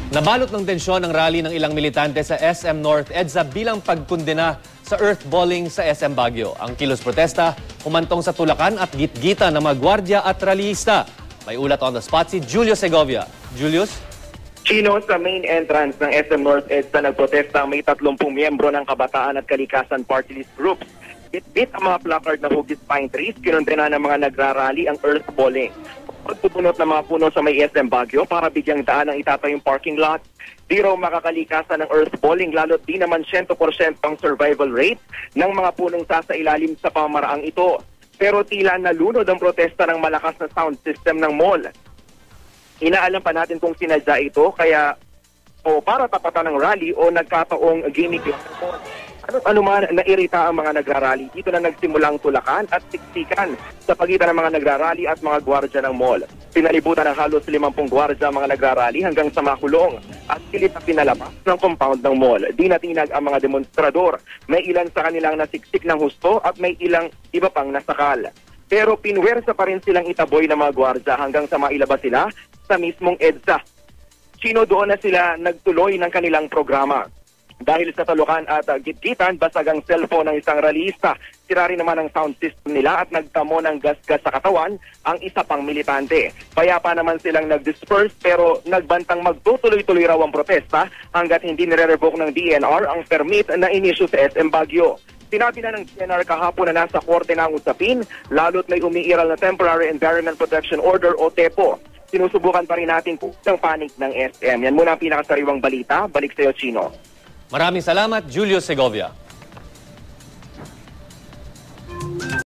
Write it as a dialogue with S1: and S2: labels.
S1: Nabalot ng tensyon ang rally ng ilang militante sa SM North EDSA bilang pagkundena sa earthballing sa SM Baguio. Ang kilos protesta humantong sa tulakan at gitgita ng mga gwardya at rallyista. May ulat on the spot si Julius Segovia. Julius?
S2: Chino, sa main entrance ng SM North EDSA nagprotesta may 30 miyembro ng Kabataan at Kalikasan Party List groups. Bit-bit ang mga placard na hugis pine trees, kinundena ng mga nagrarally ang earthballing. Pagpupunot ng mga puno sa may SM Baguio para bigyang daan ang itatayong parking lot. Di raw makakalikasan ng earthballing lalo't di naman 100% ang survival rate ng mga punong sasailalim sa pamaraang ito. Pero tila nalunod ang protesta ng malakas na sound system ng mall. Inaalam pa natin kung sinadya ito kaya o para tapatan ng rally o nagkataong gimmick lang. Ano man nairita ang mga nagrarally. Dito na nagsimulang tulakan at siksikan sa pagitan ng mga nagrarally at mga gwardya ng mall. Pinalibutan ng halos 50 gwardya ang mga nagrarally hanggang sa makulong at pilit na pinalabas ng compound ng mall. Di natinag ang mga demonstrador. May ilan sa kanilang nasiksik ng husto at may ilang iba pang nasakal. Pero pinwersa pa rin silang itaboy ng mga gwardya hanggang sa mailabas sila sa mismong EDSA. Sino doon na sila nagtuloy ng kanilang programa. Dahil sa talukan at gitgitan, basag ang cellphone ng isang rallyista. Sira rin naman ang sound system nila at nagtamo ng gas-gas sa katawan ang isa pang militante. Payapa naman silang nag-disperse pero nagbantang magtutuloy-tuloy raw ang protesta hanggat hindi nire-revoke ng DNR ang permit na inisyu sa SM Baguio. Sinabi na ng DNR kahapon na nasa korte na ang usapin, lalo't may umiiral na Temporary Environment Protection Order o TEPO. Sinusubukan pa rin natin kung ang panig ng SM. Yan muna ang pinakasariwang balita. Balik sa iyo, Chino.
S1: Maraming salamat, Julius Segovia.